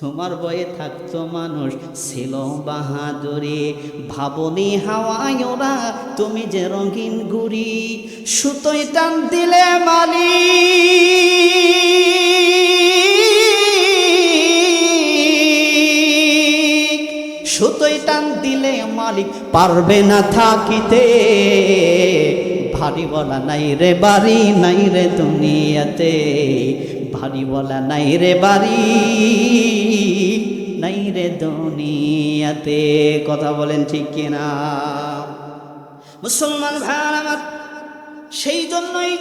তোমার বয়ে থাকতো মানুষ ছিল বাহাদুরি, ভাবনি হাওয়ায় ওরা তুমি যে রঙিন গুড়ি, সুতোয় টান দিলে মালিক, সুতোয় টান দিলে মালিক পারবে না থাকিতে, ভারী বলা নাই রে বাড়ি নাই রে দুনিয়াতে, ভারী বলা নাই রে বাড়ি নাই রে দুনিয়াতে। কথা বলেন ঠিক কিনা মুসলমান ভাই আমার? সেই জন্যই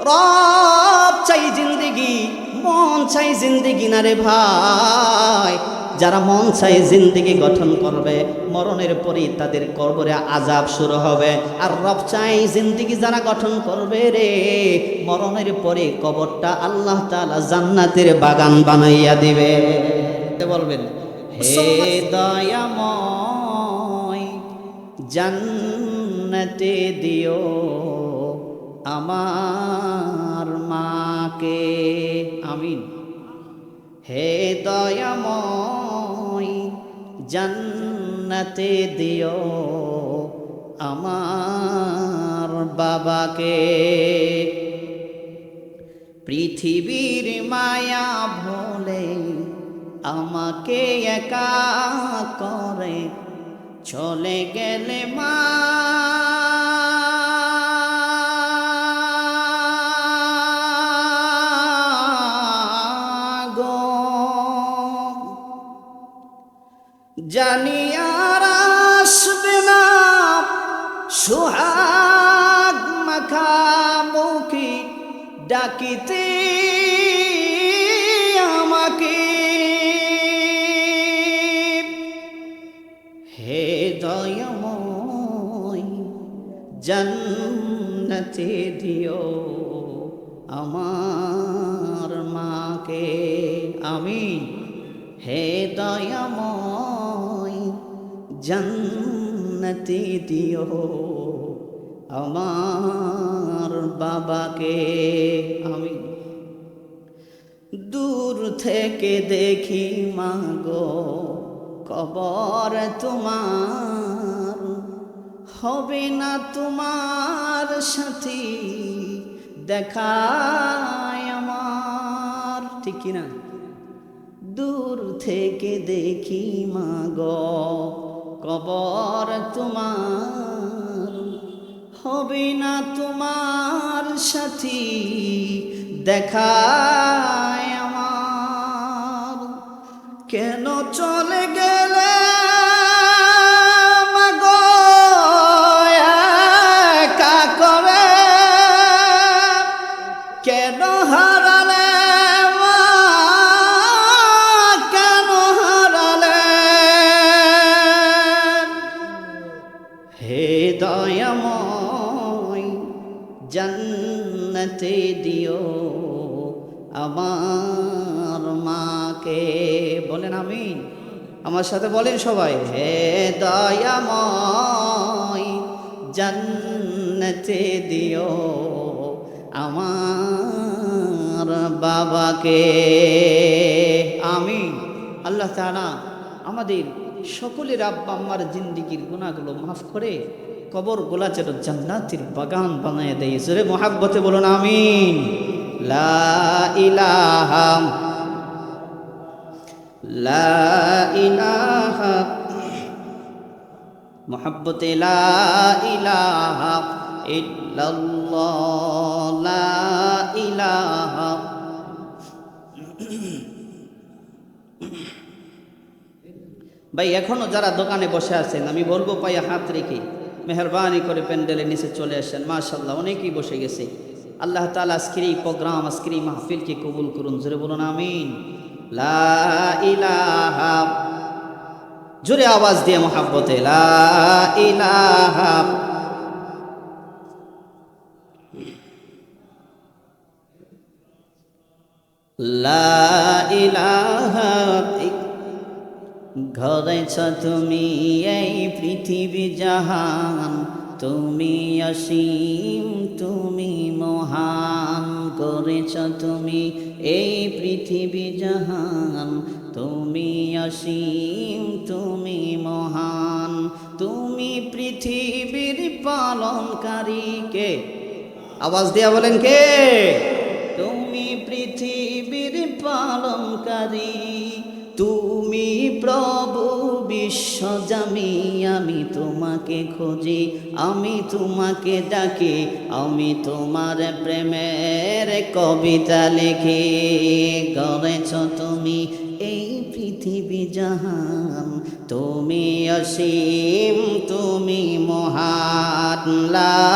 রব চাই জিন্দেগি, মন চাই জিন্দেগি না রে ভাই। যারা মন চাই জিন্দেগি গঠন করবে, মরণের পরই তাদের কবরে আযাব শুরু হবে। আর রব চাই জিন্দেগি যারা গঠন করবে রে, মরণের পরে কবরটা আল্লাহ তাআলা জান্নাতের বাগান বানাইয়া দিবে। বলবেন হে দয়াময় জান্নাতে দিও আমার মাকে, আমিন। হে দয়াময় জান্নাতে দিও আমার বাবাকে, পৃথিবীর মায়া ভুলে আমাকে একা করে চলে গেলে মা, জানি আর আসবে না সোহাগ মাখামুখী ডাকিতে আমাকে, হে দয়াময় জান্নাতে দিও আমার মাকে, আমিন। হে দয়াময় জান্নাতে দিও আমার বাবাকে, আমিন। দূর থেকে দেখি মাগো কবর তোমার, হবে না তোমার সাথে দেখায় আমার, ঠিক কিনা? দূর থেকে দেখি মাগো কবর তোমার, হবে না তোমার সাথে দেখায় আমার, কেন চলে গেলে মাগো একা করে, কেন হারালে মা, কেন হারালে, হে দয়াময় জান্নাতে দিও আমার মাকে, বলেন আমিন। আমার সাথে বলেন সবাই, হে দয়াময় জান্নাতে দিও আমার বাবাকে, আমিন। আল্লাহ তাআলা আমাদের সকলের আব্বা আম্মার জিন্দেগির গুনাহগুলো মাফ করে কবর গোলা যেন জান্নাতের বাগান বানায় দেয়। জোরে মুহাব্বতে বলুন আমিন। লা ইলাহা লা ইলাহা মুহাব্বতে লা ইলাহা ইল্লাল্লাহ, লা ইলাহা। ভাই এখনো যারা দোকানে বসে আছেন আমি বলবো পায়ে হাত রেখে মেহরবানি করে প্যান্ডেলের নিচে চলে আসেন। মাশাআল্লাহ অনেকেই বসে গেছে। আল্লাহ তাআলা আজকের এই প্রোগ্রাম, আজকের এই মাহফিলকে কবুল করুন। জোরে বলুন আমিন। লা ইলাহা, জোরে আওয়াজ দিয়ে মুহাব্বতে লা ইলাহা লা ইলাহা। গড়েছ তুমি এই পৃথিবী জাহান, তুমি অসীম তুমি মহান। গড়েছ তুমি এই পৃথিবী জাহান, তুমি অসীম তুমি মহান, তুমি পৃথিবীর পালনকারী। কে? আওয়াজ দিয়া বলেন কে? তুমি পৃথিবীর পালনকারী, তুমি প্রভু বিশ্বজামি। আমি তোমাকে খুঁজি, আমি তোমাকে ডাকি, আমি তোমার প্রেমের কবিতা লিখি। গড়েছ তুমি এই পৃথিবী জাহান, তুমি অসীম তুমি মহান। লা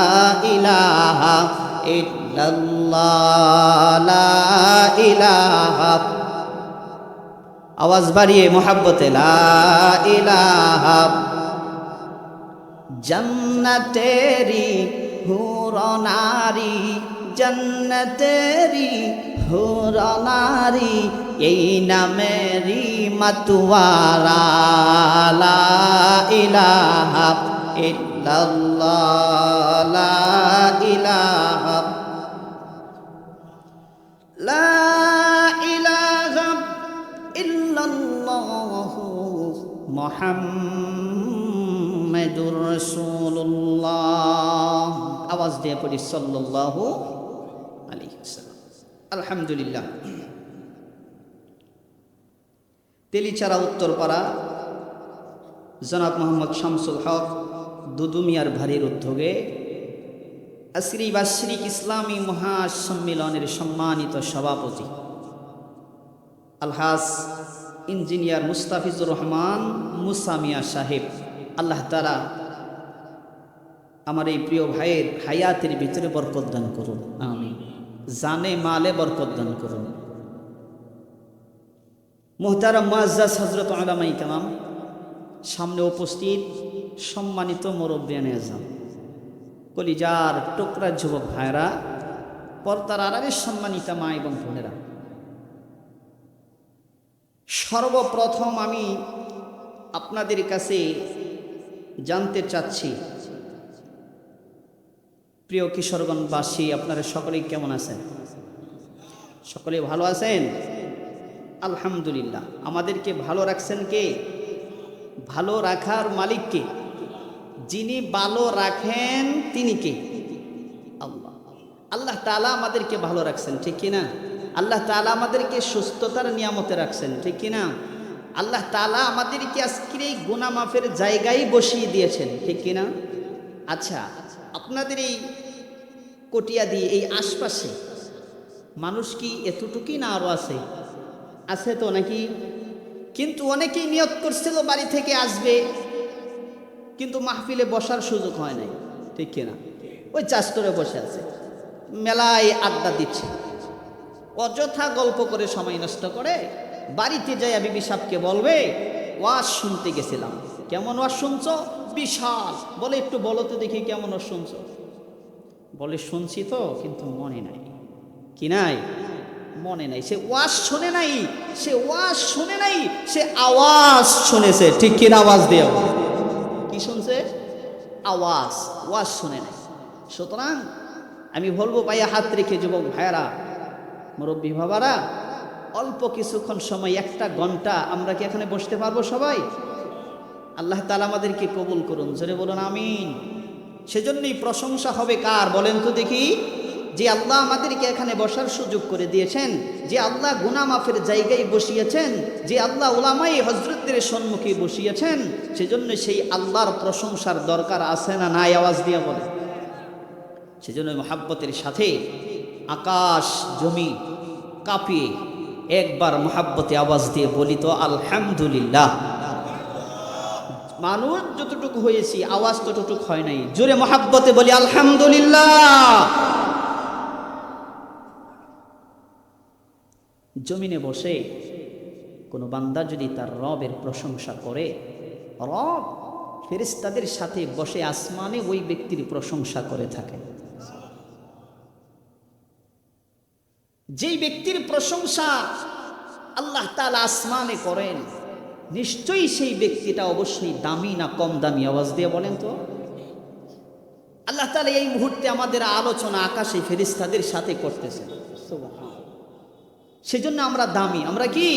ইলাহা ইল্লাল্লাহ, লা ইলাহা, আওয়াজ বাড়িয়ে মোহাব্বতে, লা ইলাহা। জন্নতেরি হুর নারী, জন্নতেরি হুর নারী, এই নামেরি মতওয়ারা। লা ইলাহা ইল্লাল্লাহ, লা ইলাহা, লা ইলাহা ইল্লাল্লাহু মুহাম্মাদুর রাসূলুল্লাহ। আওয়াজ দিয়ে পড়ি সাল্লাল্লাহু আলাইহি ওয়াসাল্লাম। আলহামদুলিল্লাহ। তেলিচারা উত্তরপাড়া জনাব মোহাম্মদ শামসুল হক দুদুমিয়ার ভারীর উদ্যোগে আজকের এই বার্ষিক ইসলামী মহাসম্মেলনের সম্মানিত সভাপতি আলহাজ ইঞ্জিনিয়ার মুস্তাফিজুর রহমান মুসা মিয়া সাহেব, আল্লাহ তাআলা আমার এই প্রিয় ভাইয়ের হায়াতের ভিতরে বরকত দান করুন, আমিন। জানে মালে বরকত দান করুন। মুহতারাম মুআজ্জাজ হযরত উলামায়ে কেরাম, সামনে উপস্থিত সম্মানিত মুরব্বিয়ানে আযম, কলিজার টুকরা যুবক ভাইরা, পর্দার আড়ালের সম্মানিতা মা এবং বোনেরা, সর্বপ্রথম আমি আপনাদের কাছে জানতে চাচ্ছি, প্রিয় কিশোরগঞ্জবাসী, আপনারা সকলেই কেমন আছেন? সকলে ভালো আছেন? আলহামদুলিল্লাহ। আমাদেরকে ভালো রাখছেন কে? ভালো রাখার মালিক কে? যিনি ভালো রাখেন তিনি কে? আল্লাহ। আল্লাহ তাআলা আমাদেরকে ভালো রাখছেন, ঠিক কিনা? আল্লাহ তাআলা আমাদেরকে সুস্থতার নিয়ামতে রাখছেন, ঠিক কিনা? আল্লাহ তাআলা আমাদেরকে আজকের এই গুনাহ মাফের জায়গায় বসিয়ে দিয়েছেন, ঠিক কিনা? আচ্ছা, আপনাদের এই কটিয়াদি এই আশপাশে মানুষ কি এতটুকুই না আরো আছে? আছে তো নাকি? কিন্তু অনেকেই নিয়ত করছিল বাড়ি থেকে আসবে, কিন্তু মাহফিলে বসার সুযোগ হয় নাই, ঠিক কিনা? ওই চাস্তরে বসে আছে, মেলায় আড্ডা দিচ্ছে, অযথা গল্প করে সময় নষ্ট করে। বাড়িতে যাই বিবি সাহেবকে বলবে ওয়াজ শুনতে গেছিলাম। কেমন ওয়াজ শুনছো? বিশাল। বলে একটু বলো তো দেখি কেমন ওয়াজ শুনছো। বলে শুনছি তো, কিন্তু মনে নাই। কি নাই? মনে নাই। সে ওয়াজ শুনে নাই, সে ওয়াজ শুনে নাই, সে আওয়াজ শুনেছে, ঠিক কিনা? আওয়াজ দিয়ে কি শুনছে? আওয়াজ, ওয়াজ শুনে নাই। সুতরাং আমি বলবো ভাইয়া হাত রেখে, যুবক ভাইয়ারা, মুরব্বী বাবারা, অল্প কিছুক্ষণ সময়, একটা ঘন্টা আমরা কি এখানে বসতে পারবো সবাই? আল্লাহ তাআলা আমাদেরকে কবুল করুন, জোরে বলুন আমিন। সেজন্যই প্রশংসা হবে কার বলেন তো দেখি? যে আল্লাহ আমাদেরকে এখানে বসার সুযোগ করে দিয়েছেন, যে আল্লাহ গুনাহ মাফের জায়গায় বসিয়েছেন, যে আল্লাহ উলামায়ে হযরতদের সম্মুখে বসিয়েছেন, সেজন্য সেই আল্লাহর প্রশংসার দরকার আছে না নাই? আওয়াজ দিয়ে বলে। সেজন্য মহাব্বতের সাথে আকাশ জমি কাঁপিয়ে একবার মহাব্বতে আওয়াজ দিয়ে বলি তো আলহামদুলিল্লাহ। মানুষ যতটুকু হয়েছি, আওয়াজ ততটুকু হয় নাই। জোরে মহাব্বতে বলি আলহামদুলিল্লাহ। জমিনে বসে কোনো বান্দা যদি তার রবের প্রশংসা করে, রব ফেরেশতাদের সাথে বসে আসমানে ওই ব্যক্তির প্রশংসা করে থাকে। যেই ব্যক্তির প্রশংসা আল্লাহ তাআলা আসমানে করেন, নিশ্চয়ই সেই ব্যক্তিটা অবশ্যই দামি না কম দামি? আওয়াজ দিয়ে বলেন তো। আল্লাহ তাআলা এই মুহূর্তে আমাদের আলোচনা আকাশে ফেরেশতাদের সাথে করতেছেন, সুবহানাল্লাহ। সেজন্য আমরা দামি। আমরা কি?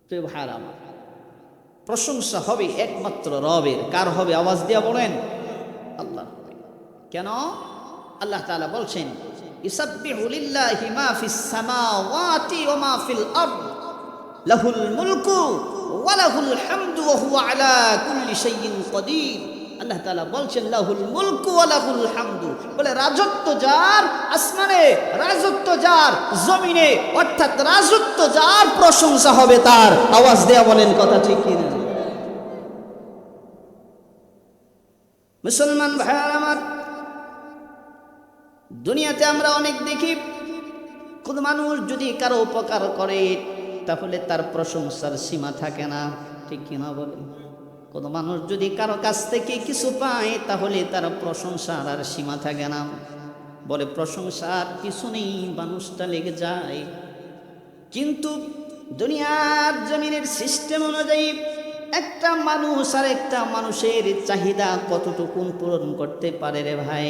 তো ভাইরা আমার, প্রশংসা হবে একমাত্র রবের। কার হবে? আওয়াজ দিয়া বলেন, আল্লাহ। কেন? আল্লাহ তাআলা বলছেন, ইউসাব্বিহু লিল্লাহি মা ফিস সামাওয়াতি ওয়া মা ফিল আরদ লাহুল মুলকু ওয়া লাহুল হামদু ওয়া হুয়া আলা কুল্লি শাইইন কাদির। আল্লাহ তাআলা বলছেন লাহুল মুলকু ওয়া লাহুল হামদু, বলে রাজত্ব যার আসমানে, রাজত্ব যার জমিনে, অর্থাৎ রাজত্ব যার, প্রশংসা হবে তার। আওয়াজ দেয়া বলেন, কথা ঠিক কিনা? মুসলমান ভাইরা আমার, দুনিয়াতে আমরা অনেক দেখি, কোন মানুষ যদি কারো উপকার করে তাহলে তার প্রশংসার সীমা থাকে না, ঠিক কিনা বলেন? কোন মানুষ যদি কারো কাছ থেকে কিছু পায় তাহলে তার প্রশংসার আর সীমা থাকে না, বলে প্রশংসার পিছনেই মানুষটা লেগে যায়। কিন্তু দুনিয়ার জমিনের সিস্টেম অনুযায়ী একটা মানুষ আর একটা মানুষের চাহিদা কতটুকু পূরণ করতে পারে রে ভাই?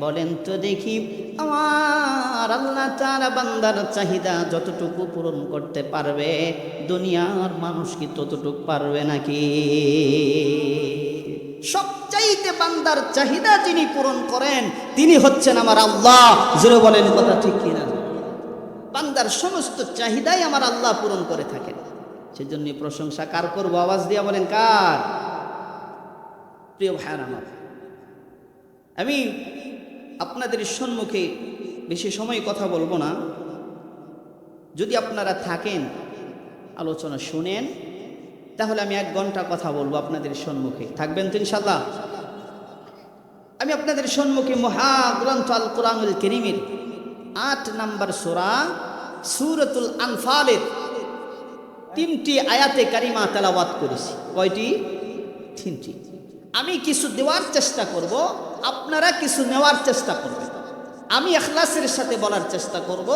বলেন তো দেখি। আমার আল্লাহ তাআলা বান্দার চাহিদা যতটুকু পূরণ করতে পারবে, দুনিয়ার মানুষ কি ততটুকু পারবে নাকি? সবচাইতে বান্দার চাহিদা যিনি পূরণ করেন তিনি হচ্ছেন আমার আল্লাহ। জোরে বলেন, কথা ঠিক কিনা? বান্দার সমস্ত চাহিদাই আমার আল্লাহ পূরণ করে থাকেন। সেজন্য প্রশংসা কার করবো? আওয়াজ দিয়া বলেন, কার? প্রিয় ভাইরা আমার, আমি আপনাদের সম্মুখে বেশি সময় কথা বলবো না। যদি আপনারা থাকেন, আলোচনা শুনেন, তাহলে আমি 1 ঘন্টা কথা বলবো আপনাদের সম্মুখে। থাকবেন তো ইনশাআল্লাহ? আমি আপনাদের সম্মুখে মহাগ্রন্থ আল কোরআনুল কারীমের 8 নম্বর সূরা সূরাতুল আনফালের 3টি আয়াতে কারিমা তেলাওয়াত করেছি। কয়টি? 3টি। আমি কিছু দেওয়ার চেষ্টা করব, আপনারা কিছু নেওয়ার চেষ্টা করবেন। আমি ইখলাসের সাথে বলার চেষ্টা করব,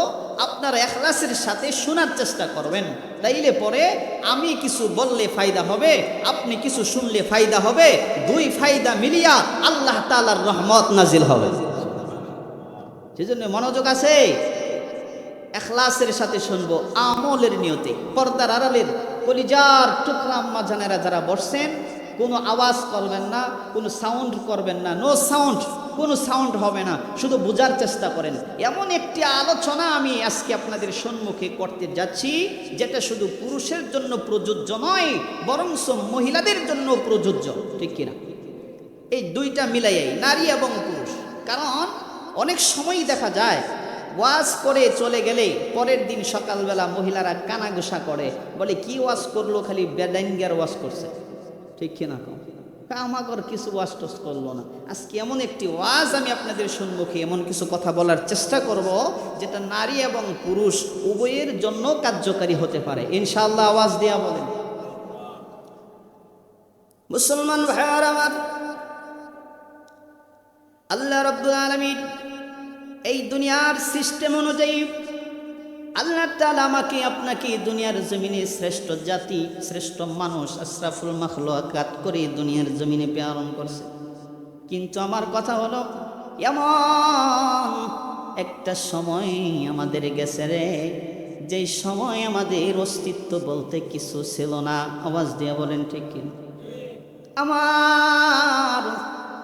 আপনারা ইখলাসের সাথে শোনার চেষ্টা করবেন। তাইলে পরে আমি কিছু বললে ফায়দা হবে, আপনি কিছু শুনলে ফায়দা হবে, 2 ফায়দা মিলিয়া আল্লাহ তাআলার রহমত নাজিল হবে। সেজন্য মনোযোগ আছে, ইখলাসের সাথে শুনবো, আমলের নিয়তে। পর্দার আড়ালের কলিজার টুকরা আম্মা জানেরা যারা বসছেন, কোনো আওয়াজ করবেন না, কোনো সাউন্ড করবেন না, নো সাউন্ড, কোনো সাউন্ড হবে না, শুধু বোঝার চেষ্টা করেন। এমন একটি আলোচনা আমি আজকে আপনাদের সম্মুখে করতে যাচ্ছি, যেটা শুধু পুরুষের জন্য প্রযোজ্য নয়, বরং মহিলাদের জন্য প্রযোজ্য, ঠিক কিনা? এই 2টা মিলাইয়াই, নারী এবং পুরুষ। কারণ অনেক সময়ই দেখা যায় ওয়াজ করে চলে গেলে পরের দিন সকালবেলা মহিলারা কানাঘুষা করে, বলে কি ওয়াজ করলো, খালি বেদাঙ্গার ওয়াজ করছে, ঠিক কিনা? আমাগর কিছু ওয়াজ টোজ করলো না। আজকে এমন একটি ওয়াজ আমি আপনাদের সম্মুখে এমন কিছু কথা বলার চেষ্টা করব, যেটা নারী এবং পুরুষ উভয়ের জন্য কার্যকারী হতে পারে ইনশাআল্লাহ। আওয়াজ দেয়া বলেন। মুসলমান ভাইরা আমার, আল্লাহ রাব্বুল আলামিন এই দুনিয়ার সিস্টেম অনুযায়ী আল্লাহ তাআলা আমাকে আপনাকে দুনিয়ার জমিনে শ্রেষ্ঠ জাতি, শ্রেষ্ঠ মানুষ, আশরাফুল মাখলুকাত করে দুনিয়ার জমিনে প্রেরণ করছে। কিন্তু আমার কথা হলো, এমন একটা সময় আমাদের গেছে রে, যে সময় আমাদের অস্তিত্ব বলতে কিছু ছিল না। আওয়াজ দিয়ে বলেন, ঠিক কি? আমার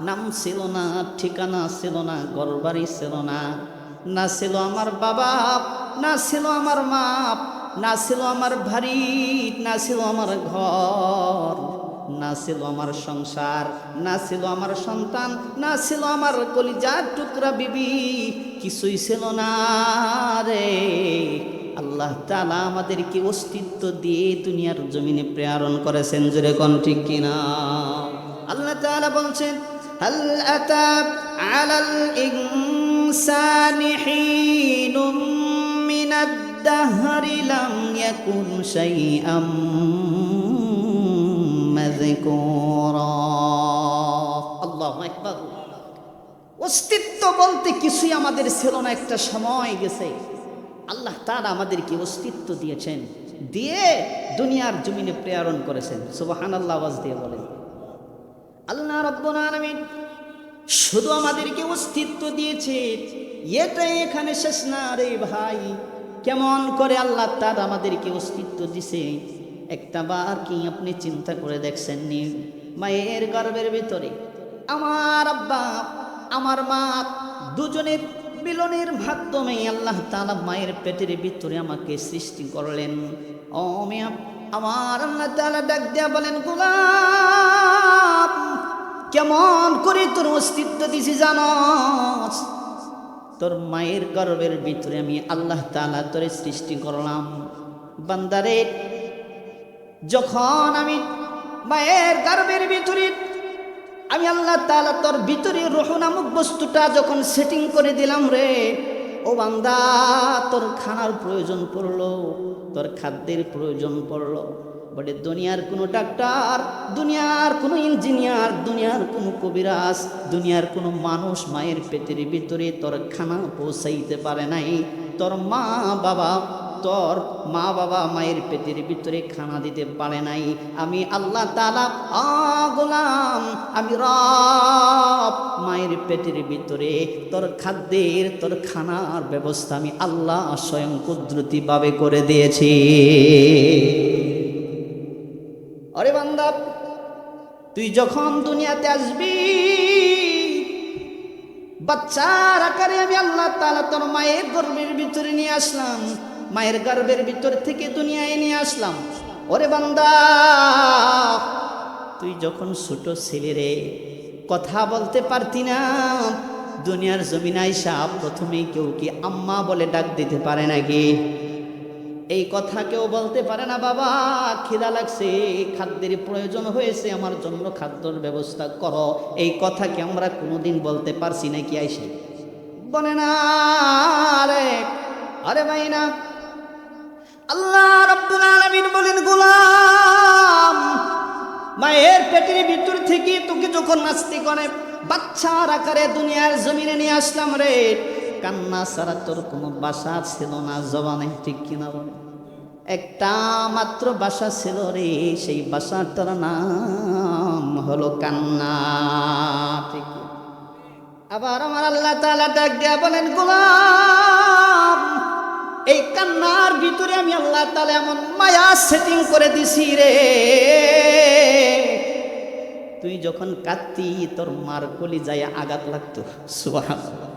নাম ছিল না, ঠিকানা ছিল না, ঘরবাড়ি ছিল না, না ছিল আমার বাবা, না ছিল আমার মা, না ছিল আমার বাড়ি, না ছিল আমার ঘর, না ছিল আমার সংসার, না ছিল আমার সন্তান, না ছিল আমার কলিজার টুকরা বিবি, কিছুই ছিল না রে। আল্লাহ তাআলা আমাদেরকে অস্তিত্ব দিয়ে দুনিয়ার জমিনে প্রেরণ করেছেন। জোরে কোন ঠিক কিনা? আল্লাহ তাআলা বলছেন, হাল আতা আলাল ইনসানি হিনুম মিনাদ দাহরি লাম ইয়াকুন শাইআম মাযকুরা। আল্লাহু আকবার। অস্তিত্ব বলতে কিছুই আমাদের ছিল না, একটা সময় গেছে আল্লাহ তাআলা আমাদেরকে অস্তিত্ব দিয়েছেন, দিয়ে দুনিয়ার জমিনে প্রেরণ করেছেন। সুবহানাল্লাহ। আওয়াজ দিয়ে বলেন। আল্লাহ রাব্বুল আলামিন শুধু আমাদেরকে অস্তিত্ব দিয়েছে, এটা এখানে শেষ না রে ভাই। কেমন করে আল্লাহ তাআলা আমাদেরকে অস্তিত্ব দিছে, একটা বার কি আপনি চিন্তা করে দেখছেন নি, মায়ের গর্ভের ভিতরে আমার আব্বা আমার মা দুজনের মিলনের মাধ্যমে আল্লাহ তাআলা মায়ের পেটের ভিতরে আমাকে সৃষ্টি করলেন। ও মিয়া, আমার আল্লাহ তাআলা ডাক দিয়া বলেন, গোলাম কেমন করে তোর অস্তিত্ব দিছি জানস? তোর মায়ের গর্ভের ভিতরে আমি আল্লাহ তাআলা তোরে সৃষ্টি করলাম। বান্দারে, যখন আমি মায়ের গর্ভের ভিতরে আমি আল্লাহ তাআলা তোর ভিতরে রূহ নামক বস্তুটা যখন সেটিং করে দিলাম রে, ও বান্দা, তোর খানার প্রয়োজন পড়লো, তোর খাদ্যের প্রয়োজন পড়লো। বলে দুনিয়ার কোনো ডাক্তার, দুনিয়ার কোনো ইঞ্জিনিয়ার, দুনিয়ার কোনো কবিরাজ, দুনিয়ার কোনো মানুষ মায়ের পেটের ভিতরে তোর খানা পৌঁছাইতে পারে নাই। তোর মা বাবা মায়ের পেটের ভিতরে খানা দিতে পারে নাই। আমি আল্লাহ তাআলা গোলাম, আমি রব, মায়ের পেটের ভিতরে তোর খাদ্যের, তোর খানার ব্যবস্থা আমি আল্লাহ স্বয়ং কুদরতিভাবে করে দিয়েছি। আরে বান্দা, তুই যখন দুনিয়াতে আসবি, বাচ্চার আকারে আমি আল্লাহ তাআলা তোর মায়ের গর্ভের ভিতরে নিয়ে আসলাম, মায়ের গর্ভের ভিতর থেকে দুনিয়ায় নিয়ে আসলাম। ওরে বান্দা, তুই যখন ছোট ছেলে রে, কথা বলতে পারতি না, দুনিয়ার জমিনে আইসা প্রথমেই কেউ কি আম্মা বলে ডাক দিতে পারে নাকি? এই কথা কেউ বলতে পারে না, বাবা খিদা লাগছে, খাদ্যের প্রয়োজন হয়েছে, আমার জন্য খাদ্যর ব্যবস্থা করো। এই কথা কি আমরা কোনোদিন বলতে পারছি নাকি? আইসে বলে না রে। আরে ভাই না, আল্লাহ রাব্বুল আলামিন বলেন, গোলাম মায়ের পেটের ভিতর থেকে তোকে যখন নাস্তি করে বাচ্চার আকারে দুনিয়ার জমিনে নিয়ে আসলাম রে, কান্না ছাড়া তোর কোনো ভাষা ছিল না জবানে, ঠিক কিনা বলে? একটা মাত্র ভাষা ছিল রে, সেই ভাষাটার নাম হলো কান্না, ঠিক? আবার আমার আল্লাহ তাআলা ডাক দিয়া বলেন, গোলাম এই কান্নার ভিতরে আমি আল্লাহ তাআলা এমন মায়া সেটিং করে দিছি রে, তুই যখন কাঁদতি তোর মার কলিজায় আঘাত লাগতো। সুবহানাল্লাহ।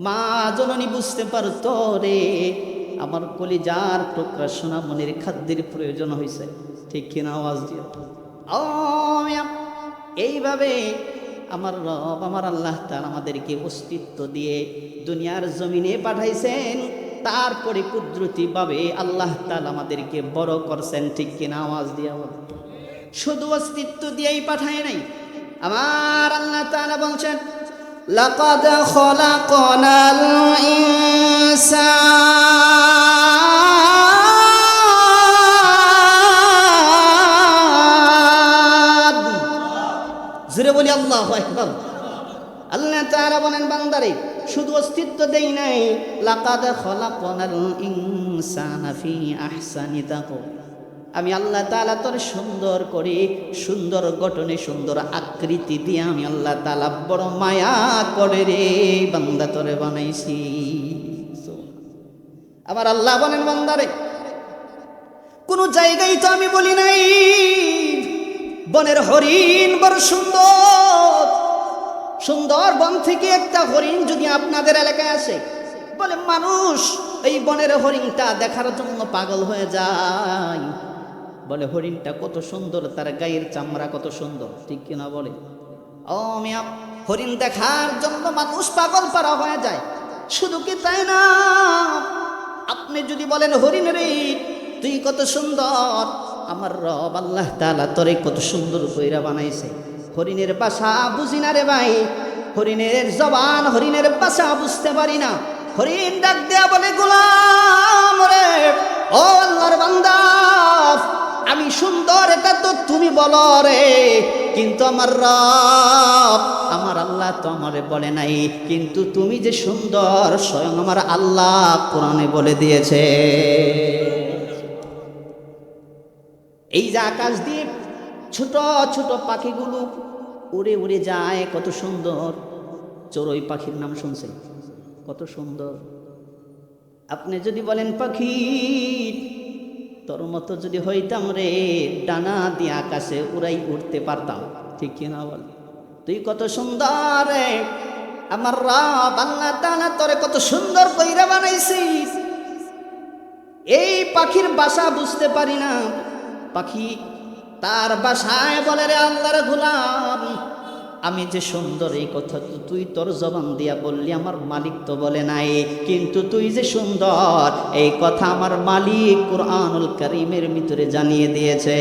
মা জননী বুঝতে পারতো রে, আমার কলিজার টুকরা সোনা মনের খাদ্যের প্রয়োজন হয়েছে, ঠিক কিনা? আওয়াজ দিয়ে এইভাবে আমার রব, আমার আল্লাহ তাআলা আমাদেরকে অস্তিত্ব দিয়ে দুনিয়ার জমিনে পাঠাইছেন, তারপরে কুদরতিভাবে আল্লাহ তাআলা আমাদেরকে বড় করছেন, ঠিক কিনা? আওয়াজ দিয়ে। শুধু অস্তিত্ব দিয়েই পাঠায় নাই, আমার আল্লাহ তাআলা বলছেন, লাকাদ খলাকনাল ইনসান। জোরে বলি আল্লাহু আকবার। আল্লাহ তাআলা বলেন, বান্দারে শুধু অস্তিত্ব দেই নাই, লাকাদ খলাকনাল ইনসানা ফি আহসানি তাকওয়িম। আমি আল্লাহ তাআলা তোর সুন্দর করে, সুন্দর গঠনে, সুন্দর আকৃতি দিয়ে আমি আল্লাহ তাআলা বড় মায়া করে রে বান্দা তোরে বানাইছি। আবার আল্লাহ বলেন, বান্দারে কোন জায়গায় তো আমি বলি নাই বনের হরিণ বড় সুন্দর, সুন্দর বন থেকে একটা হরিণ যদি আপনাদের এলাকায় আসে, বলে মানুষ এই বনের হরিণটা দেখার জন্য পাগল হয়ে যায়, বলে হরিণটা কত সুন্দর, তার গায়ের চামড়া কত সুন্দর, ঠিক কিনা বলে? ও মিয়া, হরিণ দেখার জন্য মানুষ পাগল পারা হয়ে যায়। শুধু কি তাই না, আপনি যদি বলেন হরিণ রে তুই কত সুন্দর, আমার রব আল্লাহ তাআলা তোরে কত সুন্দর কইরা বানাইছে, হরিণের ভাষা বুঝি না রে ভাই, হরিণের জবান, হরিণের ভাষা বুঝতে পারি না। হরিণ ডাক দেয়া বলে, গোলাম রে, ও আল্লাহর বান্দা, আমি সুন্দর এটা তো তুমি বলো রে, কিন্তু আমার রব, আমার আল্লাহ তো আমারে বলে নাই, কিন্তু তুমি যে সুন্দর স্বয়ং আমার আল্লাহ কোরআনে বলে দিয়েছে। এই যে আকাশ দিয়ে ছোট ছোট পাখিগুলো উড়ে উড়ে যায়, কত সুন্দর। চড়ুই পাখির নাম শুনছেন? কত সুন্দর। আপনি যদি বলেন পাখি তোর মতো যদি হইতাম রে, ডানা দিয়ে আকাশে উড়াই উঠতে পারতাম। ঠিক কিনা বল? তুই কত সুন্দর রে আমার রব আল্লাহ তাআলা, তোরে কত সুন্দর কইরা বানাইছিস। এই পাখির বাসা বুঝতে পারি না, পাখি তার বাসায় বলে রে আল্লাহর গোলাম, আমি যে সুন্দর এই কথা তো তুই তোর জবান দিয়া বললি, আমার মালিক তো বলে নাই। কিন্তু তুই যে সুন্দর এই কথা আমার মালিক কুরআনুল কারীমের ভিতরে জানিয়ে দিয়েছে।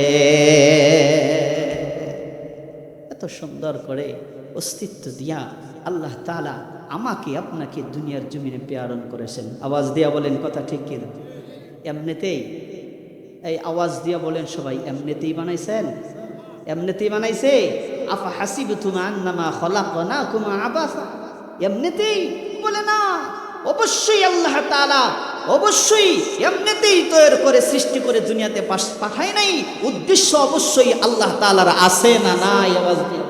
এত সুন্দর করে অস্তিত্ব দিয়া আল্লাহ তাআলা আমাকে আপনাকে দুনিয়ার জমিনে প্রেরণ করেছেন। আওয়াজ দিয়া বলেন কথা ঠিক কিনা? এমনিতেই, এই আওয়াজ দিয়া বলেন সবাই, এমনিতেই বানাইছেন? এমনিতেই বানাইছে? আফা হাসিবতুম আন্নামা খলাকনাকুম আবাসা, এমনিতেই? বলে না, অবশ্যই আল্লাহ তাআলা অবশ্যই এমনিতেই তৈরি করে সৃষ্টি করে দুনিয়াতে পাঠায় নাই। উদ্দেশ্য অবশ্যই আল্লাহ তাআলার আছে না নাই? আওয়াজ দিয়ে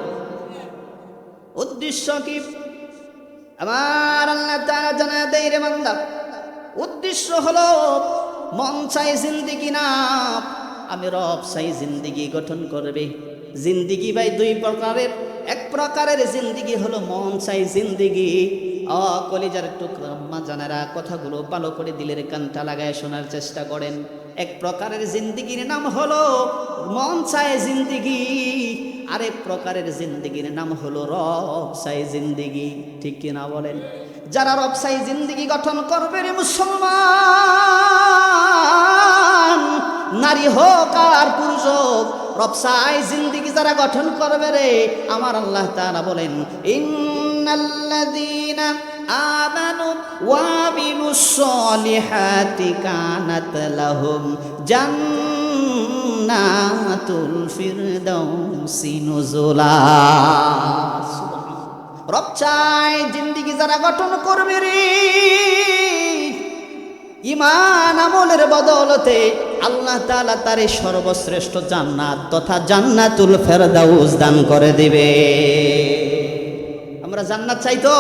উদ্দেশ্য কি আমার আল্লাহ তাআলা জানায় দেয় রে বান্দা। উদ্দেশ্য হলো মন চাই জিন্দেগি না, আমি রব চাই জিন্দেগি গঠন করবে। জিন্দেগি ভাই দুই প্রকারের। এক প্রকারের জিন্দেগি হলো মন চাই জিন্দেগি। কলিজার টুকরা আম্মা জানেরা, কথাগুলো ভালো করে দিলের কানটা লাগায় শোনার চেষ্টা করেন। এক প্রকারের জিন্দেগির নাম হলো মন চাই জিন্দেগি, আরেক প্রকারের জিন্দেগির নাম হলো রব চাই জিন্দেগি। ঠিক কিনা বলেন? যারা রব চাই জিন্দেগি গঠন করবে রে মুসলমান, নারী হোক আর পুরুষ হোক, রব চাই জিন্দেগি যারা গঠন করবে রে, আমার আল্লাহ তাআলা বলেন ইন্নাল্লাযীনা আমানু ওয়া আমিলুস সলিহাতি কানাত লাহুম জান্নাতুল ফিরদাউসি নুজুলা। রব চাই জিন্দেগি যারা গঠন করবে রে, ঈমান আমলের বদৌলতে আল্লাহ তাআলা তারে সর্বশ্রেষ্ঠ জান্নাত তথা জান্নাতুল ফেরদাউস দান করে দিবে। আমরা জান্নাত চাই তো?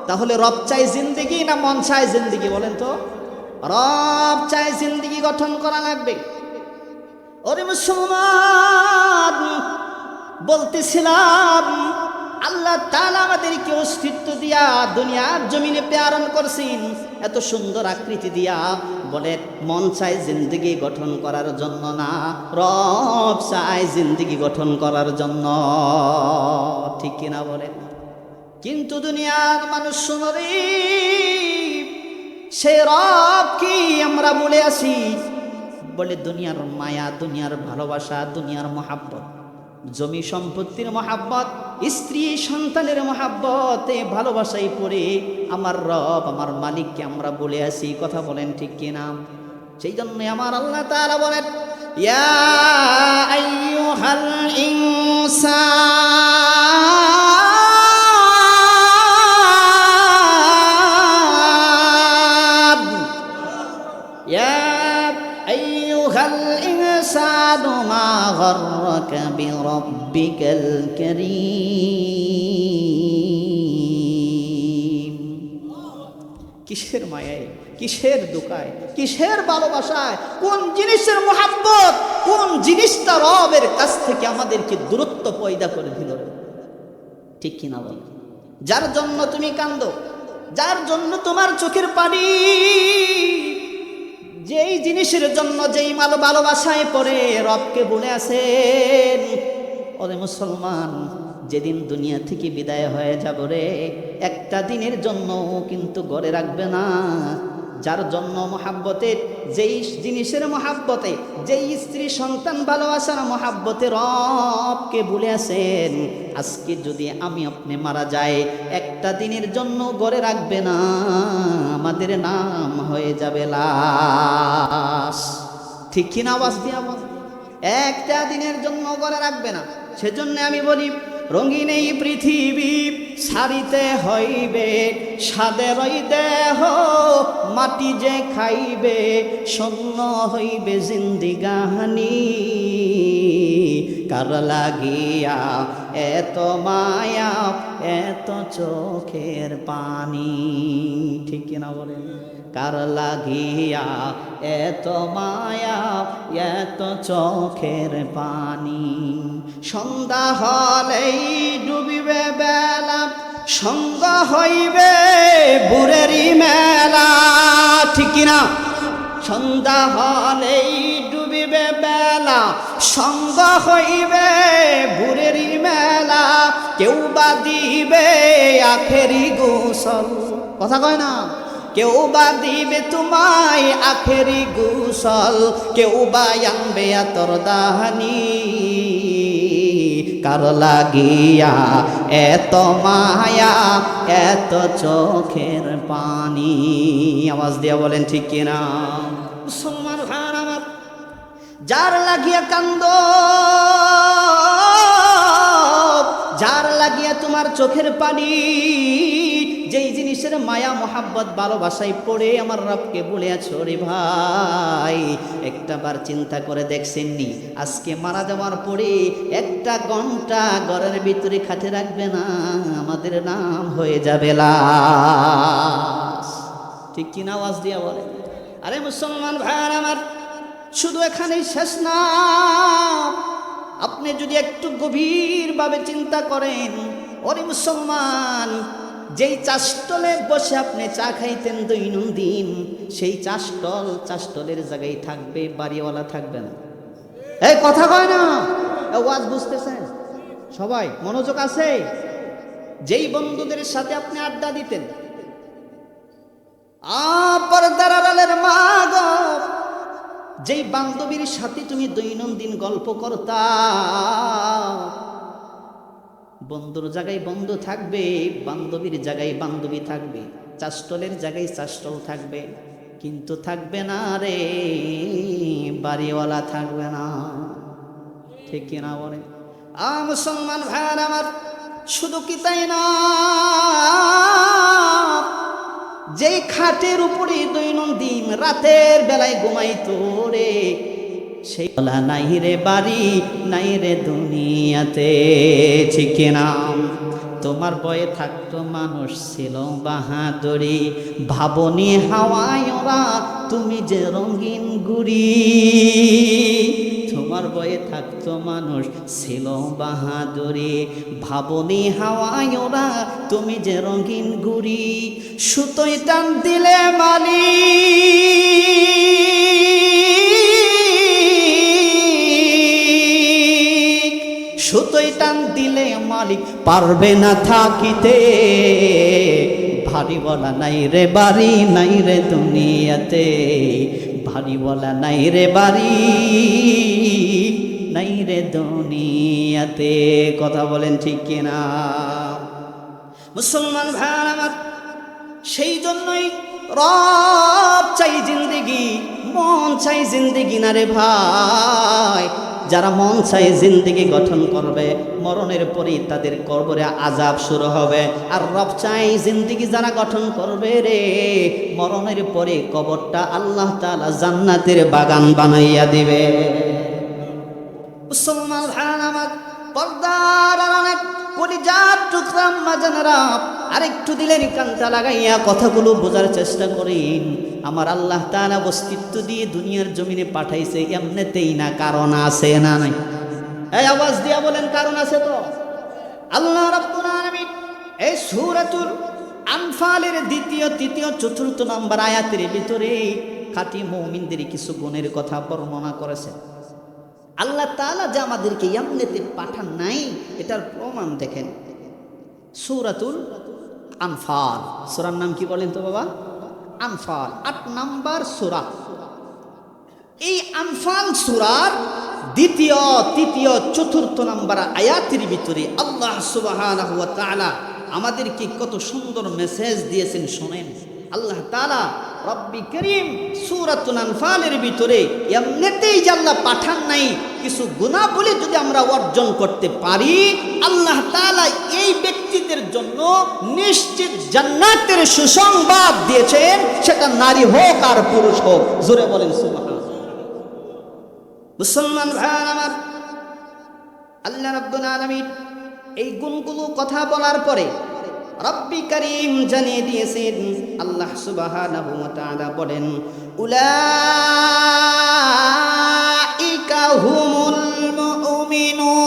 তাহলে রব চাই জিন্দেগি না মন চাই জিন্দেগি? বলেন তো। রব চাই জিন্দেগি গঠন করা লাগবে। ওরে মুসলমান, বলতেছিলাম আল্লাহ তাআলা আমাদেরকে অস্তিত্ব দিয়া দুনিয়ার জমিনে প্রেরণ করছেন, এত সুন্দর আকৃতি দিয়া। বলে মন চাই জিন্দেগি গঠন করার জন্য না, রব চাই জিন্দেগি গঠন করার জন্য। ঠিক কিনা বলেন? কিন্তু দুনিয়ার মানুষ শুনরে, সে রব কি আমরা বলে আসি? বলে দুনিয়ার মায়া, দুনিয়ার ভালোবাসা, দুনিয়ার মহাব্বত, জমি সম্পত্তির মহাব্বত, স্ত্রী সন্তানের মহাব্বত, এই ভালোবাসাই পড়ে আমার রব আমার মালিককে আমরা বলে আসি। কথা বলেন ঠিক কিনা? সেই জন্য আমার আল্লাহ তাআলা বলেন ইয়া আইয়ুহাল ইনসান, ইয়া আইয়ুহাল ইনসানু মা গাররাকা বিরাব্বিকাল কারীম। কিসের মায়ায়, কিসের দুঃখায়, কিসের ভালোবাসায়, কোন জিনিসের মোহাব্বত, কোন জিনিসটা রবের কাছ থেকে আমাদেরকে দূরত্ব পয়দা করে দিল? ঠিক কিনা বল? যার জন্য তুমি কান্দো, যার জন্য তোমার চোখের পানি, যেই জিনিসের জন্য যেই ভালোবাসায় পড়ে রবকে বলে আছেন, ওরে মুসলমান, যেদিন দুনিয়া থেকে বিদায় হয়ে যাব রে, একটা দিনের জন্য কিন্তু ঘরে রাখবে না। যার জন্য মহাব্বতের, যেই জিনিসের মহাব্বতে, যেই স্ত্রী সন্তান ভালোবাসার মহাব্বতে রবকে ভুলে আছেন, আজকে যদি আমি আপনি মারা যাই, একটা দিনের জন্য ঘরে রাখবে না, আমাদের নাম হয়ে যাবে লাশ। ঠিক কিনা? আওয়াজ দিয়া বল। একটা দিনের জন্য ঘরে রাখবে না। সেজন্য আমি বলি, রঙিন এই পৃথিবী ছাড়িতে হইবে, সাদের ওই দেহ মাটি যে খাইবে, শূন্য হইবে জিন্দিগানি, কার লাগিয়া এত মায়া এত চোখের পানি, ঠিক কিনা বলেন? কার লাগিয়া এত মায়া এত চোখের পানি, সন্ধ্যা হলেই ডুবিবে বেলা, সঙ্গ হইবে বুড়েরি মেলা, ঠিক কিনা? সন্ধ্যা হলেই ডুবিবে বেলা, সঙ্গ হইবে বুড়েরি মেলা, কেউ বা দিবে আখেরি গোসল, কথা কয় না? কেউ বা দিবে তোমায় আখেরি গোসল, কেউ বা আনবে আতর দাহানি, কার লাগিয়া এত মায়া এত চোখের পানি। আওয়াজ দিয়া বলেন ঠিক কিনা? মুসলমান ভাইরা আমার, যার লাগিয়া কান্দ, যার লাগিয়া তোমার চোখের পানি, যেই জিনিসের মায়া মোহাব্বত ভালোবাসায় পড়ে আমার রবকে বলেছো রে ভাই, একটা বার চিন্তা করে দেখছেননি আজকে মারা যাওয়ার পরে একটা ঘন্টা ঘরের ভিতরে খাটে রাখবে না, আমাদের নাম হয়ে যাবে লাশ, ঠিক কিনা? আওয়াজ দিয়া বলে। আরে মুসলমান ভাইয়ার আমার, শুধু এখানেই শেষ না, আপনি যদি একটু গভীরভাবে চিন্তা করেন, ওরে মুসলমান, যেই চাষটলে বসে আপনি চা খাইতেন দৈনন্দিন, সেই চাষটলের জায়গায় থাকবে বাড়িওয়ালা, থাকবে না? এই কথা কয় না? ওয়াজ বুঝতেছেন সবাই? মনোযোগ আছে? যেই বন্ধুদের সাথে আপনি আড্ডা দিতেন, পর্দার আড়ালের মা গো, যেই বান্ধবীর সাথে তুমি দৈনন্দিন গল্প করতা, বন্ধুর জায়গায় বন্ধু থাকবে, বান্ধবীর জায়গায় বান্ধবী থাকবে, চাষটলের জায়গায় চাষটল থাকবে, কিন্তু থাকবে না রে বাড়িওয়ালা, থাকবে না, ঠিক কিনা বলে? মুসলমান ভাইয়ার আমার, শুধু কি তাই না, যেই খাটের উপরে দৈনন্দিন রাতের বেলায় ঘুমাইতো রে, সেই বলা নাই রে বাড়ি নাই রে দুনিয়াতে, ঠিক কিনা? তোমার বয়ে থাকতো মানুষ ছিল বাহাদুরি, ভাবনি হাওয়ায় ওরা তুমি যে রঙিন গুড়ি, তোমার বয়ে থাকতো মানুষ ছিল বাহাদুরি, ভাবনি হাওয়ায় ওরা তুমি যে রঙিন গুড়ি, সুতোয় টান দিলে মালি, সুতোয় টান দিলে মালিক পারবে না থাকিতে, ভারীওয়ালা নাই রে বাড়ি নাই রে দুনিয়াতে, ভারীওয়ালা নাই রে বাড়ি নাই রে দুনিয়াতে, কথা বলেন ঠিক কিনা? মুসলমান ভাই আমার, সেই জন্যই রব চাই জিন্দেগি, মন চাই জিন্দেগি না রে ভাই। যারা মন চাই জিন্দেগি গঠন করবে, মরণের পরেই তাদের কবরে আযাব শুরু হবে। আর রব চাই জিন্দেগি যারা গঠন করবে রে, মরণের পরে কবরটা আল্লাহ তাআলা জান্নাতের বাগান বানাইয়া দিবে। মুসলমান ভাই আমার, পর্দার আড়ালে কলিজার টুকরা মাজানারা, আরেকটু দিলের কান্তা লাগাইয়া কথাগুলো বোঝার চেষ্টা করেন। আমার আল্লাহ তাআলা অস্তিত্ব দিয়ে দুনিয়ার জমিনে পাঠাইছে এমনিতেই না, কারণ আছে না নাই? এই আওয়াজ দিয়া বলেন, কারণ আছে তো। আল্লাহ রাব্বুল আলামিন এই সূরাতুল আনফালের দ্বিতীয়, তৃতীয়, চতুর্থ নম্বর আয়াতের ভিতরে খাঁটি মুমিনদের কিছু গুণের কথা বর্ণনা করেছেন। আল্লাহ তাআলা যে আমাদেরকে এমনিতে পাঠান নাই, এটার প্রমাণ দেখেন। সূরাতুল আনফাল, সূরার নাম কি বলেন তো বাবা? আনফাল, ৮ নম্বর সূরা। এই আনফাল সূরার দ্বিতীয়, তৃতীয়, চতুর্থ নম্বর আয়াতের ভিতরে আল্লাহ সুবহানাহু ওয়া তাআলা আমাদেরকে কত সুন্দর মেসেজ দিয়েছেন শোনেন। আল্লাহ তাআলা রব্বি করিম সূরাতুল আনফালের ভিতরে এমনিতেই যে আল্লাহ পাঠান নাই, কিছু গুণাবলী যদি আমরা অর্জন করতে পারি, আল্লাহ তাআলা এই ব্যক্তিদের জন্য নিশ্চিত জান্নাতের সুসংবাদ দিয়েছেন, সেটা নারী হোক আর পুরুষ হোক। জোরে বলেন সুবহানাল্লাহ। মুসলমান ভাই আমার, আল্লাহ রাব্বুল আলামিন এই গুণগুলো কথা বলার পরে রব্বি করিম জানিয়ে দিয়েছেন, আল্লাহ সুবহানাহু ওয়া তাআলা বলেন, উলাইকা হুমুল মুমিনুন।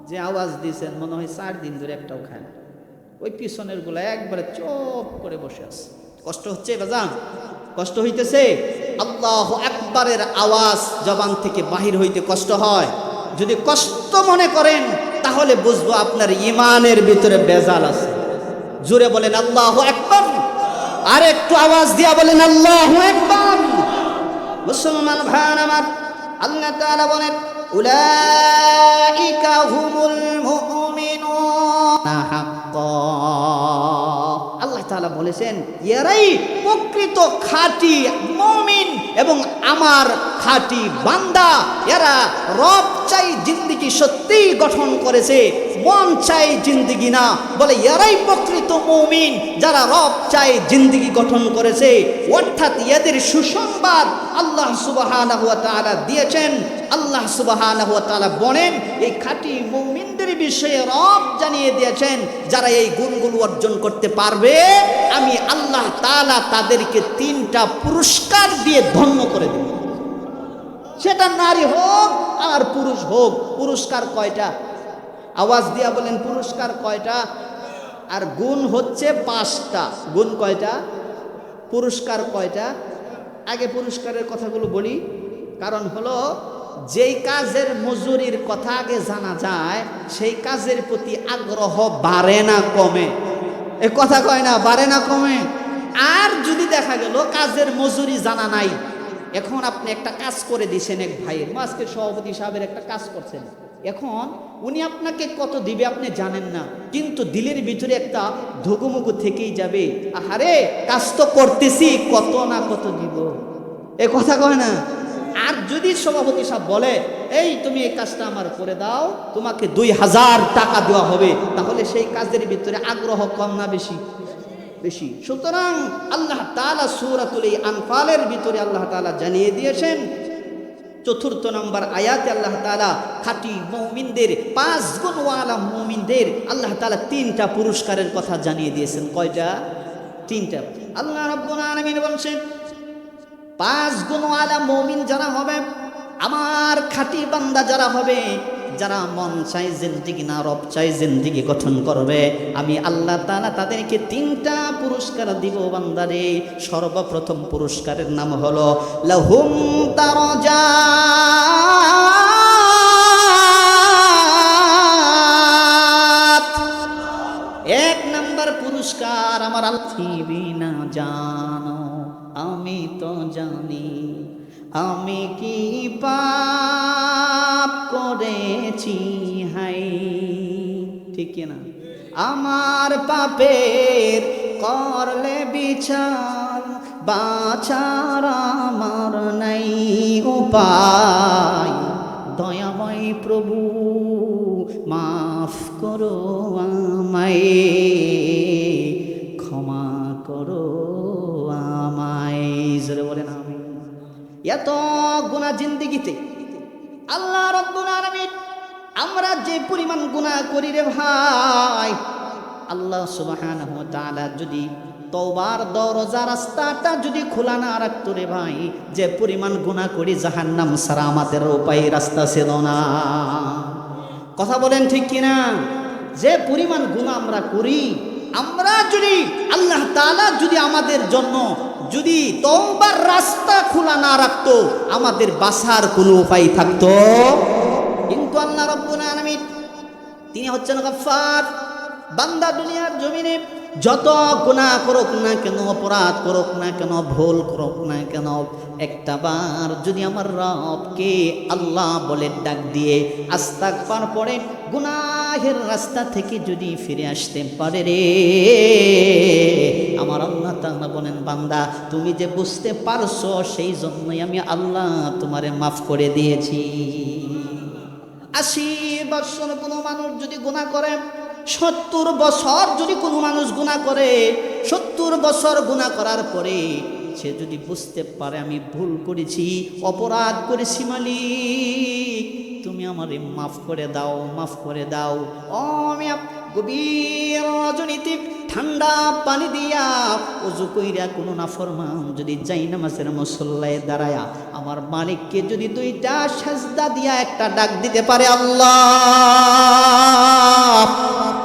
যে আওয়াজ দিয়েছেন মনে হয় 4 দিন ধরে একটাও খায় না, ওই পিছনের গুলা একবারে চুপ করে বসে আছে। কষ্ট হচ্ছে বাজান? কষ্ট হইতেছে? আল্লাহু আকবারের আওয়াজ জবান থেকে বাহির হইতে কষ্ট হয়। যদি কষ্ট মনে করেন তাহলে বুঝবো আপনার ঈমানের ভিতরে বেজাল আছে। জোরে বলেন আল্লাহু আকবার, আর একটু আওয়াজ দিয়া বলেন আল্লাহু আকবার। মুসলমান ভাইরা আমার, আল্লাহ তাআলা বলেন, উলাইকা হুমুল মুমিনুনা হাক্কা। আল্লাহ তাআলা বলেছেন, এরাই প্রকৃত খাঁটি মুমিন এবং আমার খাঁটি বান্দা। এরা রব চাই জিন্দেগি সত্যিই গঠন করেছে, মন চাই জিন্দেগি না। বলে এরাই প্রকৃত মুমিন যারা রব চাই জিন্দেগি গঠন করেছে। অর্থাৎ এদের সুসংবাদ আল্লাহ সুবহানাহু ওয়া তাআলা দিয়েছেন। আল্লাহ সুবহানাহু ওয়া তাআলা বলেন, এই খাঁটি মুমিনদের বিষয়ে রব জানিয়ে দিয়েছেন, যারা এই গুণগুলো অর্জন করতে পারবে আমি আল্লাহ তাআলা তাদেরকে 3টা পুরস্কার দিয়ে ধন্য করে দেব। সেটা নারী হোক আর পুরুষ হোক। পুরস্কার কয়টা? আওয়াজ দিয়া বলেন পুরস্কার কয়টা? আর গুণ হচ্ছে 5টা। গুণ কয়টা? পুরস্কার কয়টা? আগে পুরস্কারের কথাগুলো বলি, কারণ হলো যেই কাজের মজুরির কথা আগে জানা যায় সেই কাজের প্রতি আগ্রহ বাড়ে না কমে। এ কথা কয় না, বাড়ে না কমে। আর যদি দেখা গেল কাজের মজুরি জানা নাই, এখন আপনি একটা কাজ করে দিয়েছেন এক ভাইয়ের, আজকে সভাপতি সাহেবের একটা কাজ করছেন, এখন উনি আপনাকে কত দিবে আপনি জানেন না, কিন্তু দিলের ভিতরে একটা ধুকুমুকু থেকেই যাবে, আহারে কাজ তো করতেছি, কত না কত দিব। এ কথা কয় না। আর যদি সভাপতি সাহেব বলে, এই তুমি এই কাজটা আমার করে দাও, তোমাকে 2000 টাকা দেওয়া হবে, তাহলে সেই কাজের ভিতরে আগ্রহ কম না বেশি? বেশি। সুতরাং আল্লাহ তাআলা সূরাতুল আনফালের ভিতরে আল্লাহ তাআলা জানিয়ে দিয়েছেন, 4 নম্বর আয়াতে আল্লাহ তাআলা খাঁটি মুমিনদের, 5 গুণওয়ালা মুমিনদের আল্লাহ তাআলা 3টা পুরস্কারের কথা জানিয়ে দিয়েছেন। কয়টা? 3টা। আল্লাহ রাব্বুল আলামিন বলছেন, 5 গুণওয়ালা মুমিন যারা হবে, আমার খাঁটি বান্দা যারা হবে, যারা মন চাই জিন্দেগি না রব চাই জিন্দেগি গঠন করবে, আমি আল্লাহ তাআলা তাদেরকে 3টা পুরস্কার দিব বান্দারে। সর্বপ্রথম পুরস্কারের নাম হলো লাহুম দারাজাত। 1 নাম্বার পুরস্কার আমার আল্লাহ জানো, আমি তো জানি আমি কি পাপ করেছি, হাই ঠিক না? আমার পাপের করলে বিচার, বাঁচার আমার নাই উপায়, দয়াময় প্রভু মাফ করো আমায়, ক্ষমা করো আমায়। জোরে বলেন আমিন। এত গুনাহ জিন্দেগিতে আল্লাহ রাব্বুল আলামিন, আমরা যে পরিমাণ গুনাহ করি রে ভাই, আল্লাহ সুবহানাহু ওয়া তাআলা যদি তওবার দরজা রাস্তাটা যদি খোলা না রাখতো রে ভাই, যে পরিমাণ গুনাহ করি জাহান্নাম ছাড়া আমাদের উপায় রাস্তা ছিল না। কথা বলেন ঠিক কিনা? যে পরিমাণ গুনাহ আমরা করি, আমরা যদি আল্লাহ তাআলা যদি আমাদের জন্য যদি তওবার রাস্তা খোলা না রাখতো, আমাদের বাঁচার কোনো উপায় থাকতো? কিন্তু আল্লাহ রাব্বুল আলামিন তিনি হচ্ছেন গফফার। বান্দা দুনিয়ার জমিনে যত গুনাহ করুক না কেন, অপরাধ করুক না কেন, ভুল করুক না কেন, একটা বার যদি আমার রবকে আল্লাহ বলে ডাক দিয়ে আস্তাগফার পড়ে গুনাহের রাস্তা থেকে যদি ফিরে আসতে পারে রে, আমার আল্লাহ তাআলা বলেন, বান্দা তুমি যে বুঝতে পারছো সেই জন্যই আমি আল্লাহ তোমারে মাফ করে দিয়েছি। 80 বছর কোনো মানুষ যদি গুনাহ করে, 70 বছর যদি কোনো মানুষ গুনাহ করে, 70 বছর গুনাহ করার পরে সে যদি বুঝতে পারে আমি ভুল করেছি, অপরাধ করেছি, মালিক তুমি আমারে মাফ করে দাও, মাফ করে দাও। ও মিয়া, গভীর রজনীতে ঠান্ডা পানি দিয়া ওযু কইরা কোনো নাফরমান যদি জায়নামাজের মুসল্লায় দাঁড়ায়া আমার মালিককে যদি দুইটা সাজদা দিয়া একটা ডাক দিতে পারে, আল্লাহ,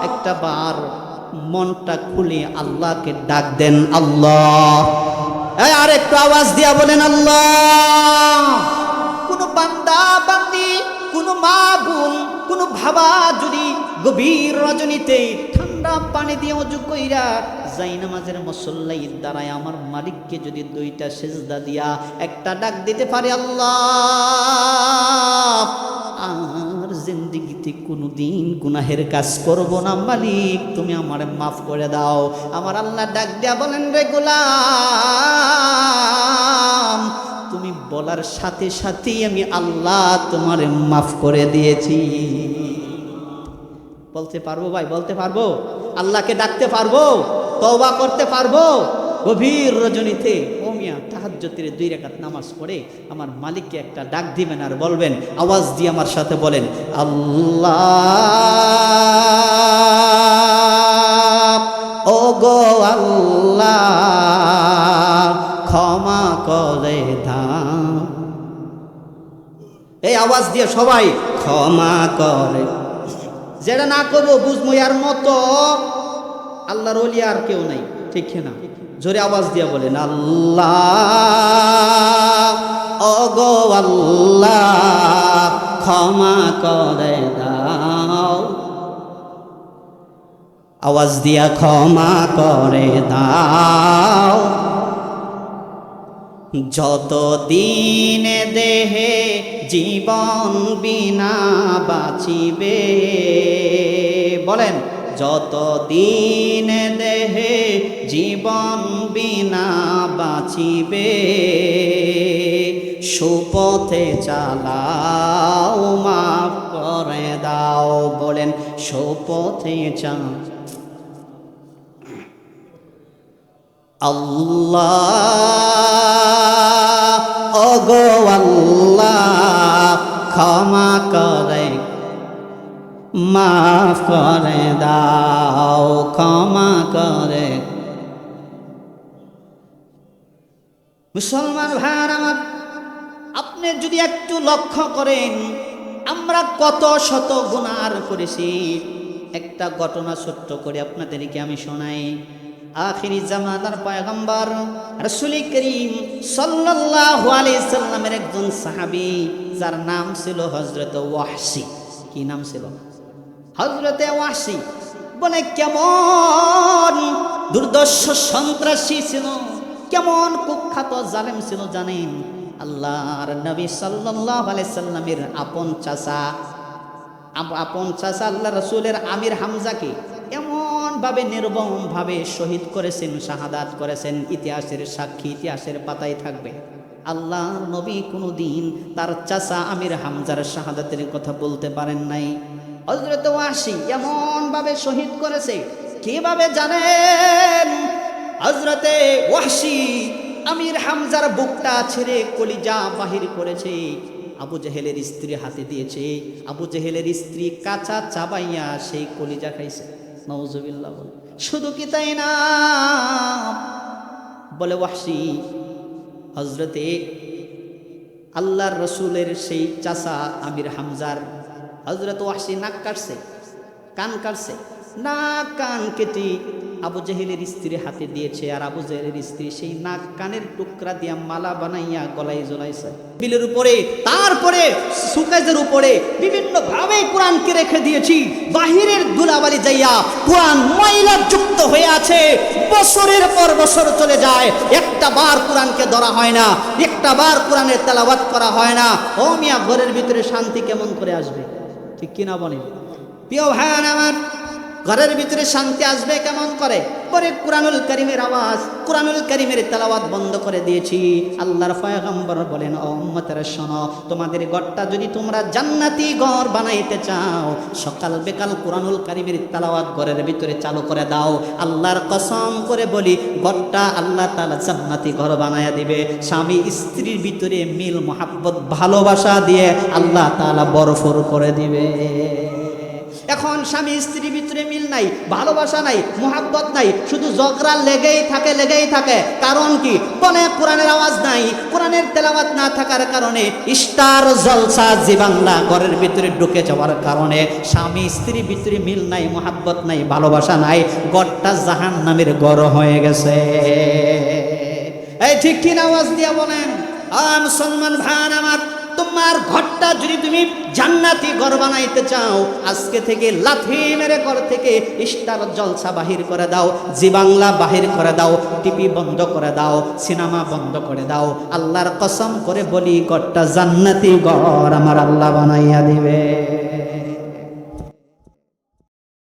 একটা বার মনটা খুলে আল্লাহকে ডাক দেন, আল্লাহ। আর একটু আওয়াজ দিয়া বলেন আল্লাহ। কোন বান্দা বান্দি, কোন মা বোন, কোন ভাবা যদি গভীর রজনীতে ঠান্ডা পানি দিয়ে ওযু কইরা জায়নামাজের মুসল্লায় দাঁড়ায় আমার মালিককে যদি দুইটা সিজদা দিয়া একটা ডাক দিতে পারে, আল্লাহ, আর জিন্দেগিতে কোনোদিন গুনাহের কাজ করব না, মালিক তুমি আমারে মাফ করে দাও। আমার আল্লাহ ডাক দিয়া বলেন, রে গোলাম, তুমি বলার সাথে সাথেই আমি আল্লাহ তোমারে মাফ করে দিয়েছি। বলতে পারবো ভাই, বলতে পারবো? আল্লাহকে ডাকতে পারবো? তওবা করতে পারবো? গভীর রজনীতে ও মিয়া তাহাজ্জুদের 2 রাকাত নামাজ পড়ে আমার মালিককে একটা ডাক দিবেন আর বলবেন, আওয়াজ দিয়ে আমার সাথে বলেন, আল্লাহ, ও গো আল্লাহ, ক্ষমা করে দাও। এই আওয়াজ দিয়ে সবাই ক্ষমা করে। যেটা না করবো বুঝবো এর মতো আল্লাহর ওলি আর কেউ নাই, ঠিক না? জোরে আওয়াজ দিয়ে বলেন, আল্লাহ, ও গো আল্লাহ, ক্ষমা করে দাও। আওয়াজ দিয়া ক্ষমা করে দাও। যত দিন দেহে জীবন বিনা বাঁচিবে, বলেন, যত দিন দেহে জীবন বিনা বাঁচিবে, সুপথে চালাও, মাফ করে দাও। বলেন, সুপথে চালাও। আল্লাহ, ওগো আল্লাহ, ক্ষমা করে, মাফ করে দাও, ক্ষমা করে। মুসলমান ভাইরা আমার, আপনি যদি একটু লক্ষ্য করেন আমরা কত শত গুনাহ করেছি। একটা ঘটনা ছোট্ট করে আপনাদেরকে আমি শোনাই। আখিরি জামানার পয়গম্বর রাসূল করিম সাল্লাল্লাহু আলাইহি সাল্লামের একজন সাহাবী, যার নাম ছিল হযরত ওয়াহশী। কি নাম ছিল? হযরত ওয়াহশী। বলে কেমন দুর্দর্শ সন্ত্রাসী ছিল, কেমন কুখ্যাত জালেম ছিল জানেন? আল্লাহর নবী সাল্লাল্লাহু আলাইহি সাল্লামের আপন চাচা আল্লাহ রাসূলের আমির হামজাকে এমনভাবে নির্মমভাবে শহীদ করেছেন, শাহাদাত করেছেন। ইতিহাসের সাক্ষী, ইতিহাসের পাতায় থাকবে। আল্লাহর নবী কোনোদিন তার চাচা আমির হামজার শাহাদাতের কথা বলতে পারেন নাই। হযরত ওয়াহশী এমনভাবে শহীদ করেছে, কিভাবে জানেন? হযরতে ওয়াহশী আমির হামজার বুকটা ছেড়ে কলিজা বাহির করেছে, আবু জেহেলের স্ত্রী হাতে দিয়েছে। আবু জেহেলের স্ত্রী কাঁচা চাবাইয়া সেই কলিজা খাইছে। নাউজুবিল্লাহ। বলে শুধু কি তাই না? বলে ওয়াহশী হযরতে আল্লাহর রসুলের সেই চাচা আমির হামজার হযরত ওয়াহশী নাক কাটছে, কান কাটছে, নাক কান কেটে আবু জেহেলের স্ত্রী হাতে দিয়েছে। আর আবু জেহেলের স্ত্রী সেই নাক কানের টুকরা দিয়া মালা বানাইয়া গলায় ঝোলাইছে বিলের উপরে। তারপরে সুকেজের উপরে বিভিন্ন ভাবে কোরআনকে রেখে দিয়েছি। বাহিরের ধুলাবালি যাইয়া কোরআন ময়লা যুক্ত হয়ে আছে। বছরের পর বছর চলে যায়, একটা বার কোরআনকে ধরা হয় না, একটা বার কোরআনের তেলাওয়াত করা হয় না। ও মিয়া, ঘরের ভিতরে শান্তি কেমন করে আসবে? ঠিক কিনা বলেন? প্রিয় ভাই আমার, ঘরের ভিতরে শান্তি আসবে কেমন করে? পরে কুরআনুল কারীমের আওয়াজ, কুরআনুল কারীমের তেলাওয়াত বন্ধ করে দিয়েছি। আল্লাহর পয়গম্বর বলেন, ও উম্মতেরা শোনো, তোমাদের ঘরটা যদি তোমরা জান্নাতি ঘর বানাইতে চাও, সকাল বিকাল কুরআনুল কারীমের তেলাওয়াত ঘরের ভিতরে চালু করে দাও। আল্লাহর কসম করে বলি, ঘরটা আল্লাহ তাআলা জান্নাতি ঘর বানায়া দিবে। স্বামী স্ত্রীর ভিতরে মিল মোহাব্বত ভালোবাসা দিয়ে আল্লাহ তাআলা বরফর করে দিবে। এখন স্বামী স্ত্রীর ভিতরে মিল নাই, ভালোবাসা নাই, মোহাব্বত নাই, শুধু ঝগড়া লেগেই থাকে। কারণ কি? বলে কোরআনের আওয়াজ নাই, কোরআনের তেলাওয়াত না থাকার কারণে, স্টার জলসা জি বাংলা ঘরের ভিতরে ঢুকে যাওয়ার কারণে স্বামী স্ত্রীর ভিতরে মিল নাই, মোহাব্বত নাই, ভালোবাসা নাই, ঘরটা জাহান্নামের ঘর হয়ে গেছে। এই ঠিক কি না? আওয়াজ দিয়া বলেন। মুসলমান ভাই আমার, তোমার ঘরটা যদি তুমি জান্নাতি ঘর বানাইতে চাও, আজকে থেকে লাথি মেরে ঘর থেকে স্টার জলসা বাহির করে দাও, জি বাংলা বাহির করে দাও, টিভি বন্ধ করে দাও, সিনেমা বন্ধ করে দাও। আল্লাহর কসম করে বলি, ঘরটা জান্নাতি ঘর আমার আল্লাহ বানাইয়া দিবে।